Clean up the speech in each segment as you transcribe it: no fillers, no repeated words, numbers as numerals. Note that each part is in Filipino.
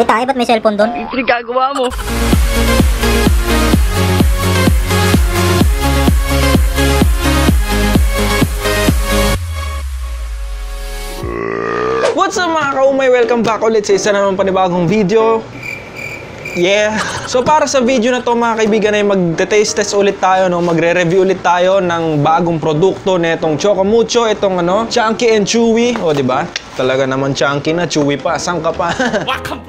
tayo, ba't may cellphone doon? Ito gagawa mo. What's up mga kaumay? Welcome back ulit sa isa naman panibagong video. Yeah! So para sa video na to mga kaibigan ay magte-taste test ulit tayo, no? Magre-review ulit tayo ng bagong produkto netong Choco Mucho, itong Chunky and Chewy. O diba? Talaga naman chunky na, chewy pa, saan ka pa?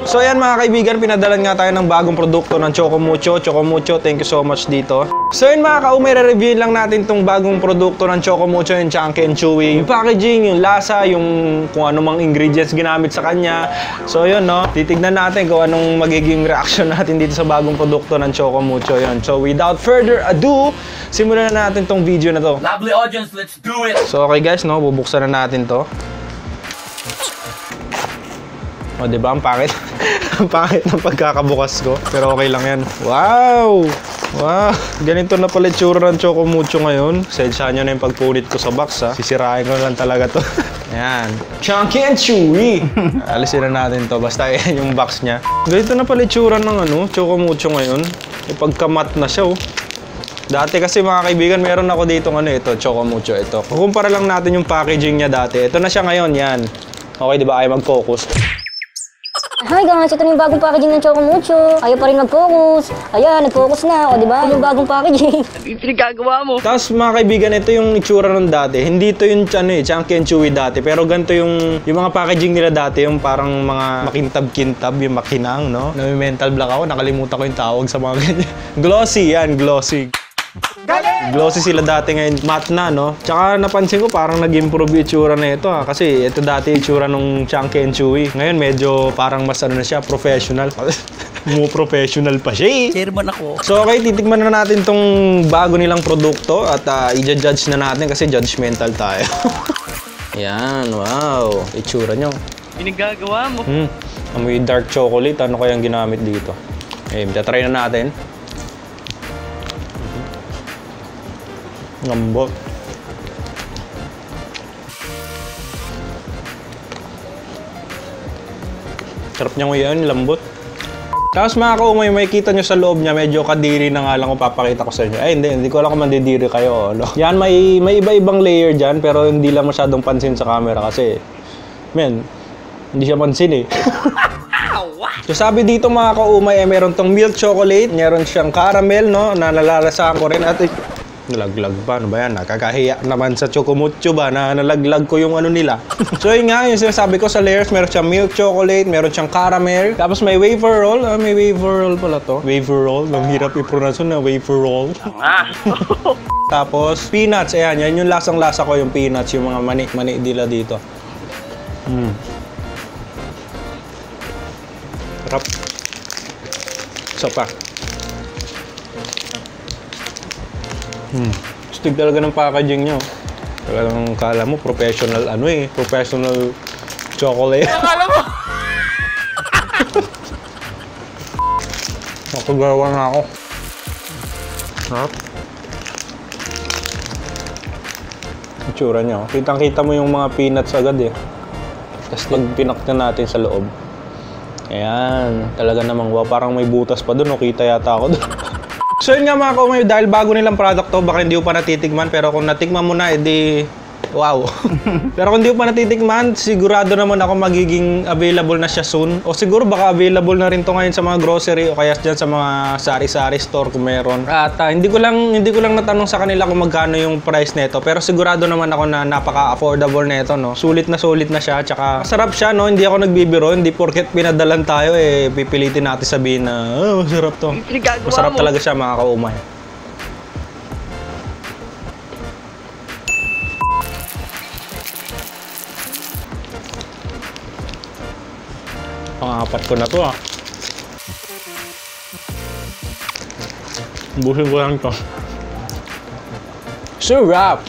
So yan mga kaibigan, pinadalan nga tayo ng bagong produkto ng Choco Mucho. Choco Mucho, thank you so much dito. So yun mga kaumay, re-review lang natin itong bagong produkto ng Choco Mucho, yung Chunky and Chewy. Yung packaging, yung lasa, yung kung ano mang ingredients ginamit sa kanya. So yun, no? Titignan natin kung anong magiging reaction natin dito sa bagong produkto ng Choco Mucho. Yun. So without further ado, simulan na natin tong video na to. Lovely audience, let's do it! So okay guys, no? Bubuksan na natin to. O diba, ang pangit. Ang pangit ng pagkakabukas ko. Pero okay lang yan. Wow! Wow! Ganito na pala itsura ng Choco Mucho ngayon. Sensyahan nyo na yung pagpunit ko sa box, ha. Sisirain ko lang talaga to. Ayan. Chunky and Chewy! Alisin na natin to. Basta yan yung box niya. Ganito na pala itsura ng Choco Mucho ngayon. Yung pagkamat na siya, oh. Dati kasi mga kaibigan, meron ako dito ito, Choco Mucho. Ito. Kukumpara lang natin yung packaging niya dati. Ito na siya ngayon, yan. Okay, diba? Ayaw mag-focus. Hi guys, ito na yung bagong packaging ng Choco Mucho. Ayaw pa rin mag-focus. Ayan, nag-focus na. O diba? Yung bagong packaging. Ito gagawa mo. Tapos mga kaibigan, ito yung itsura nun dati. Hindi ito yung Chunky and Chewy dati. Pero ganito yung mga packaging nila dati. Yung parang mga makintab-kintab, yung makinang, no? Nami-mental block ako. Nakalimutan ko yung tawag sa mga ganyan. Glossy, yan. Glossy. Glossy sila dati, ngayon matte na, no? Tsaka napansin ko parang nag-improve yung itsura na ito, ha? Kasi ito dati yung itsura nung Chunky and Chewy. Ngayon medyo parang mas na siya, professional. Mo professional pa siya, eh. Chairman ako. So okay, titikman na natin tong bago nilang produkto at i-judge na natin kasi judgmental tayo. Yan, wow. Itsura nyo. Pinagagawa mo. Amoy dark chocolate. Ano kayang ginamit dito? Eh, try na natin. Lambot. Sarap niya ngayon, lambot. Tapos mga kaumay, may kita nyo sa loob niya, medyo kadiri na nga lang kung papakita ko sa inyo. Ay, hindi ko alam kung mandidiri kayo. No? Yan, may iba-ibang layer dyan, pero hindi lang masyadong pansin sa camera kasi, men, hindi siya pansin, eh. So sabi dito mga kaumay, meron tong milk chocolate, meron siyang caramel, no, na nalalasahan ko rin at nalaglag pa, ano ba yan? Nakakahiya naman sa Choco Mucho ba na nalaglag ko yung nila. So yun nga, yung sinasabi ko sa layers, meron siyang milk chocolate, meron siyang caramel, tapos may wafer roll. May wafer roll pala to. Wafer roll, ang hirap i-pronounce na wafer roll. Tapos peanuts, ayan, yan yung lasang-lasa ko, yung peanuts, yung mga mani nila dito. Sarap. Isa pa. Stig talaga ng packaging nyo. Talagang kala mo professional professional chocolate. Akala mo? Nakagawa na ako. Sarap. Itsura nyo. Kitang-kita mo yung mga peanuts agad, eh. Tapos pag pinaktan natin sa loob. Ayan. Talaga namang wow. Parang may butas pa dun. O kita yata ako dun. So yun nga mga kaumay, dahil bago nilang product to, baka hindi ko pa natitikman, pero kung natikman mo na, edi wow. Pero kung hindi ko pa natitikman, sigurado naman ako magiging available na siya soon. O siguro baka available na rin to ngayon sa mga grocery o kaya dyan sa mga sari-sari store kung meron. At hindi ko lang natanong sa kanila kung magkano yung price nito, pero sigurado naman ako na napaka-affordable nito, no. Sulit na siya, tsaka masarap siya, no. Hindi ako nagbibiro, hindi porket pinadalan tayo pipilitin natin sabihin na masarap to. Masarap talaga siya mga kaumay. Pang-apat ko na to, ah. Busin ko lang to. Sarap!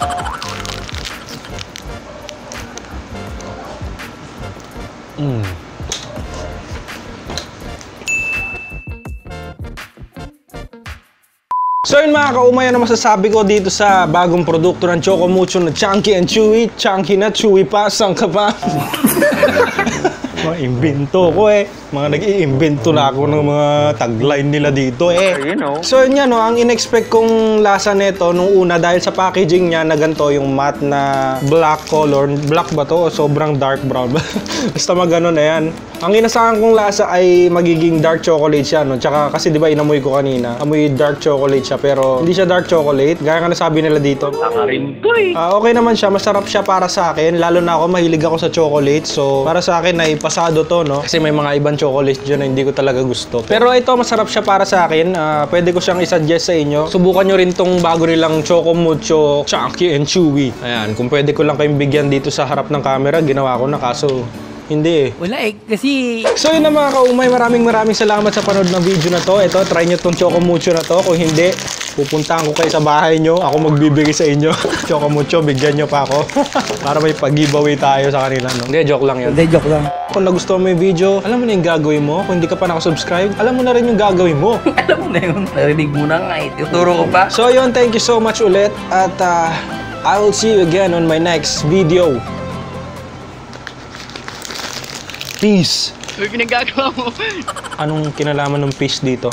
So yun mga kaumay, ano masasabi ko dito sa bagong produkto ng Choco Mucho na Chunky and Chewy. Chunky na, chewy pa, saan ka pa? Mga imbento ko eh. Mga nag-iimbento na ako ng mga tagline nila dito eh. So yun yan, no, ang in-expect kong lasa nito nung una dahil sa packaging niya na ganito, yung matte na black color. Black ba to? O sobrang dark brown? Basta magano na yan. Ang inasahan kong lasa ay magiging dark chocolate siya, no? Tsaka kasi di ba inamoy ko kanina, amoy dark chocolate siya pero hindi siya dark chocolate. Gaya nga nasabi nila dito. Nakarin to eh. Okay naman siya, masarap siya para sa akin. Lalo na ako, mahilig ako sa chocolate. So, para sa akin ay pasado to, no? Kasi may mga ibang chocolates dyan na hindi ko talaga gusto. Pero ito, masarap siya para sa akin. Pwede ko siyang isuggest sa inyo. Subukan nyo rin tong bago nilang Choco Mucho Chunky and Chewy. Ayan, kung pwede ko lang kayong bigyan dito sa harap ng camera, ginawa ko na, kaso hindi eh. Wala eh, kasi... So yun na mga kaumay, maraming salamat sa panood ng video na to. Ito, try nyo tong Choco Mucho na to. Kung hindi, pupuntahan ko kayo sa bahay nyo. Ako magbibigay sa inyo. Choco Mucho, bigyan nyo pa ako. Para may pag-giveaway tayo sa kanila, no? Hindi, joke lang yun. Hindi, joke lang. Kung nagustuhan mo yung video, alam mo na yung gagawin mo. Kung hindi ka pa nakasubscribe, alam mo na rin yung gagawin mo. Alam mo na yun. Narinig mo na nga eh. Tuturo ko pa. So yun, thank you so much ulit. At I will see you again on my next video. Peace! Ano ginagawa mo? Anong kinalaman ng peace dito?